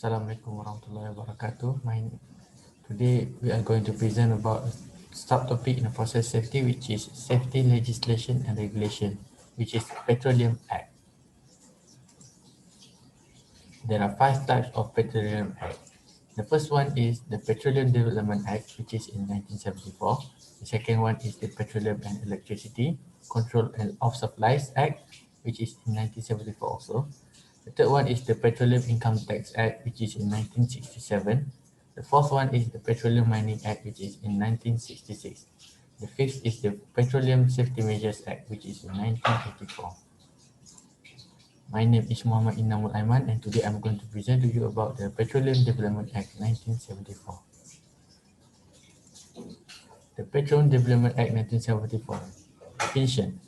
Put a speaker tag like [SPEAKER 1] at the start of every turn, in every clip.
[SPEAKER 1] Assalamualaikum warahmatullahi wabarakatuh. Today we are going to present about a subtopic in process safety, which is safety legislation and regulation, which is Petroleum Act. There are five types of Petroleum Act. The first one is the Petroleum Development Act, which is in 1974. The second one is the Petroleum and Electricity Control and of Supplies Act, which is in 1974 also. The third one is the Petroleum Income Tax Act, which is in 1967. The fourth one is the Petroleum Mining Act, which is in 1966. The fifth is the Petroleum Safety Measures Act, which is in 1984. My name is Muhammad Inamul Aiman, and today I'm going to present to you about the Petroleum Development Act 1974. The Petroleum Development Act 1974. Definition.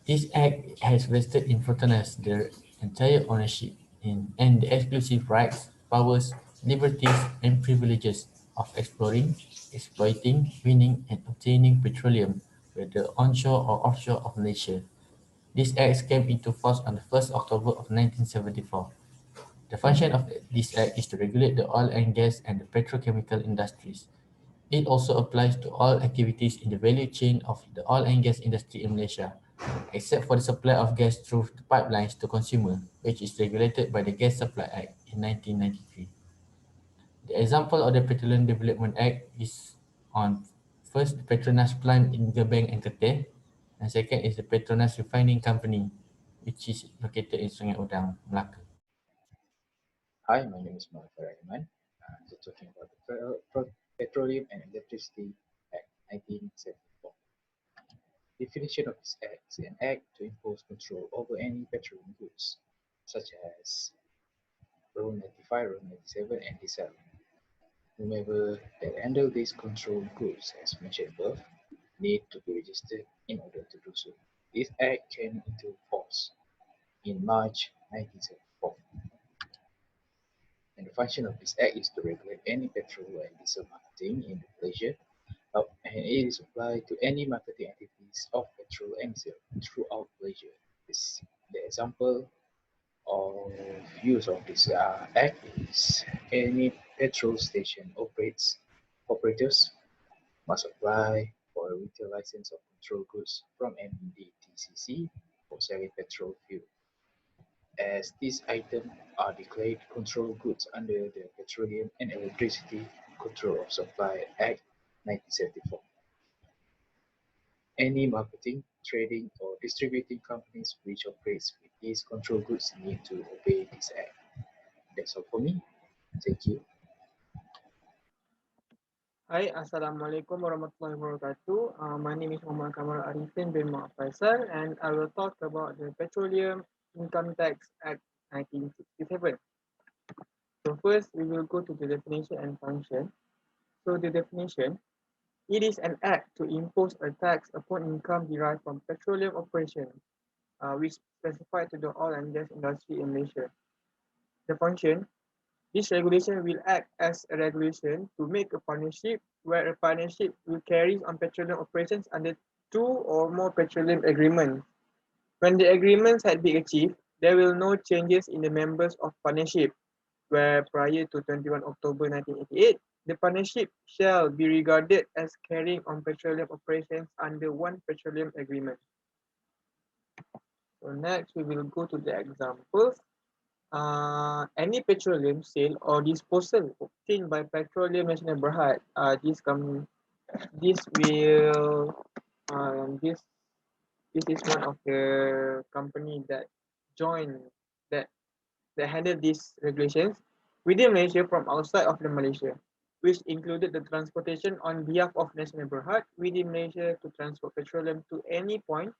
[SPEAKER 1] This act has vested in foreigners the entire ownership in and the exclusive rights, powers, liberties, and privileges of exploring, exploiting, winning, and obtaining petroleum, whether onshore or offshore of Malaysia. This act came into force on the 1st October of 1974. The function of this act is to regulate the oil and gas and the petrochemical industries. It also applies to all activities in the value chain of the oil and gas industry in Malaysia, except for the supply of gas through the pipelines to consumer, which is regulated by the Gas Supply Act in 1993. The example of the Petroleum Development Act is on first the Petronas plant in Gebeng and Kerteh, and second is the Petronas Refining Company, which is located in Sungai Udang, Melaka.
[SPEAKER 2] Hi, my name is Muhammad Rahman. So talking about the Petroleum and Electricity Act 1974. Definition of this act is an act to impose control over any petroleum goods, such as Rule 95, Rule 97, and diesel. Whomever that handle these controlled goods, as mentioned above, need to be registered in order to do so. This act came into force in March 1974. And the function of this act is to regulate any petrol and diesel marketing in Malaysia, and it is applied to any marketing activities of petrol and diesel throughout Malaysia. The example of use of this act is any petrol station operators must apply for a retail license of control goods from MDTCC for selling petrol fuel, as these items are declared control goods under the Petroleum and Electricity Control of Supply Act 1974. Any marketing, trading, or distributing companies which operates with these control goods need to obey this act. That's all for me. Thank you.
[SPEAKER 3] Hai, Assalamualaikum warahmatullahi wabarakatuh. My name is Muhammad Kamal Arifin bin Mak Faisal, and I will talk about the Petroleum Income Tax Act 1967. So first, we will go to the definition and function. So the definition, it is an act to impose a tax upon income derived from petroleum operations, which specified to the oil and gas industry in Malaysia. The function, this regulation will act as a regulation to make a partnership where a partnership will carry on petroleum operations under two or more petroleum agreements. When the agreements had been achieved, there will no changes in the members of partnership, where prior to 21 October 1988, the partnership shall be regarded as carrying on petroleum operations under one petroleum agreement. So next, we will go to the examples. Any petroleum sale or disposal obtained by Petroleum Nasional Berhad, this will this is one of the company that join that handle these regulations within Malaysia from outside of the Malaysia, which included the transportation on behalf of National Berhad within Malaysia to transport petroleum to any point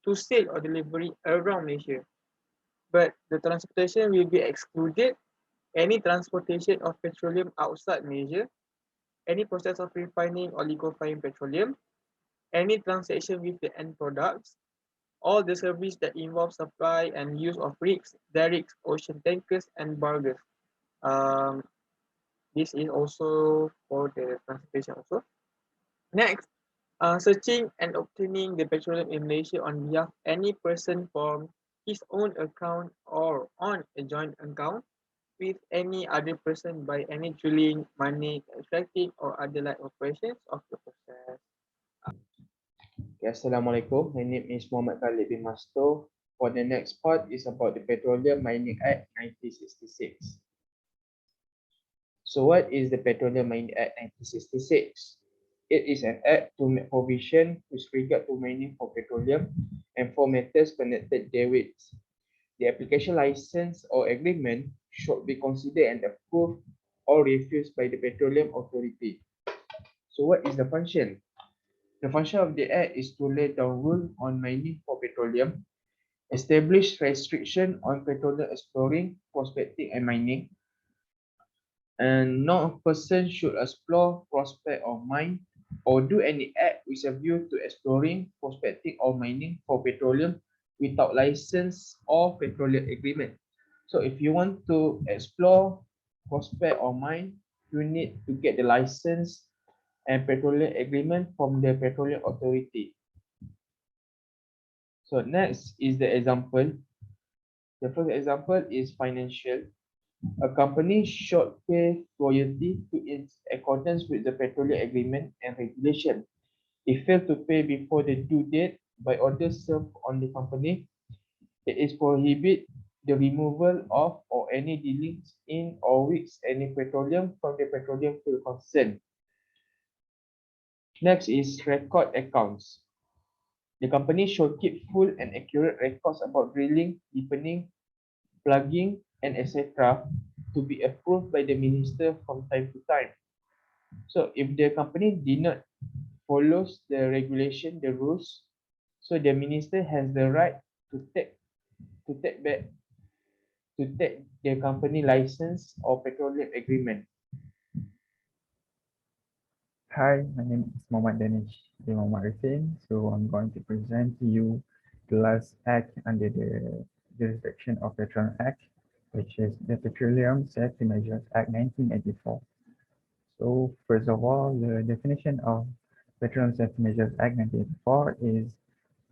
[SPEAKER 3] to sale or delivery around Malaysia. But the transportation will be excluded any transportation of petroleum outside Malaysia, any process of refining or liquefying petroleum, any transaction with the end products, all the service that involve supply and use of rigs, derricks, ocean tankers, and barges. Um, this is also for the transportation also. Next, searching and obtaining the petroleum in Malaysia on behalf of any person from his own account or on a joint account. with any other person by any drilling, mining, extracting, or other like operations of the process.
[SPEAKER 4] Okay, Assalamualaikum. My name is Muhammad Khalid bin Masto. For the next part is about the Petroleum Mining Act 1966. So what is the Petroleum Mining Act 1966? It is an act to make provision with regard to mining for petroleum and for matters connected therewith. The application license or agreement should be considered and approved or refused by the Petroleum Authority. So what is the function? The function of the Act is to lay down rules on mining for petroleum, establish restriction on petroleum exploring, prospecting, and mining, and no person should explore, prospect, or mine, or do any act with a view to exploring, prospecting, or mining for petroleum without license or petroleum agreement. So if you want to explore, prospect, or mine, you need to get the license and petroleum agreement from the Petroleum Authority. So next is the example. The first example is financial. A company should pay royalty to its accordance with the petroleum agreement and regulation. If failed to pay before the due date by order served on the company, it is prohibit the removal of or any dealings in or with any petroleum from the petroleum field concerned. Next is record accounts. The company should keep full and accurate records about drilling, deepening, plugging, and etc. to be approved by the minister from time to time. So if the company did not follows the regulation, the rules, so the minister has the right to take back to take the company license or petroleum agreement.
[SPEAKER 5] Hi, my name is Mohammad Danish bin Mohammad Arifin. So I'm going to present to you the last act under the jurisdiction of Petroleum Act, which is the Petroleum Safety Measures Act 1984. So first of all, the definition of Petroleum Safety Measures Act 1984 is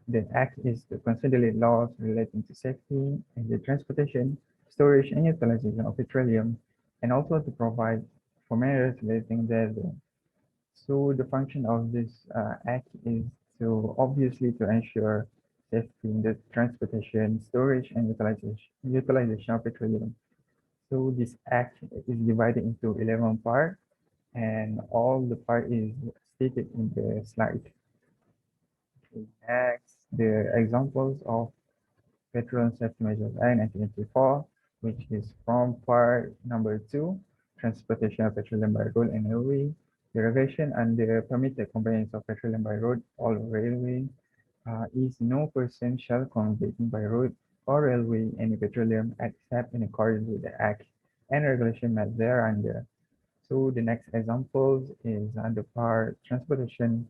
[SPEAKER 5] the act is to consolidate laws relating to safety and the transportation, storage, and utilization of petroleum, and also to provide for measures relating thereto. So the function of this act is to obviously to ensure safety in the transportation, storage, and utilization of petroleum. So this act is divided into 11 parts, and all the part is stated in the slide. Next, the examples of Petroleum Safety Measures Act 1984, which is from part number 2, transportation of petroleum by road and railway, derogation and the permitted conveyance of petroleum by road or railway is no person shall convey by road or railway any petroleum except in accordance with the Act and regulation met thereunder. So the next examples is under part transportation,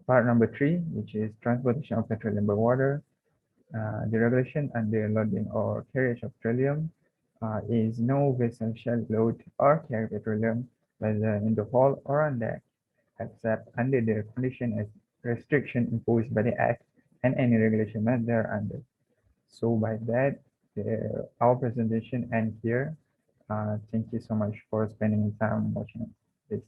[SPEAKER 5] part number 3, which is transportation of petroleum by water. The regulation and the loading or carriage of petroleum is no vessel shall load or carry petroleum whether in the hold or on deck, except under the condition as restriction imposed by the Act and any regulation met thereunder. So by that, our presentation ends here. Thank you so much for spending time watching this.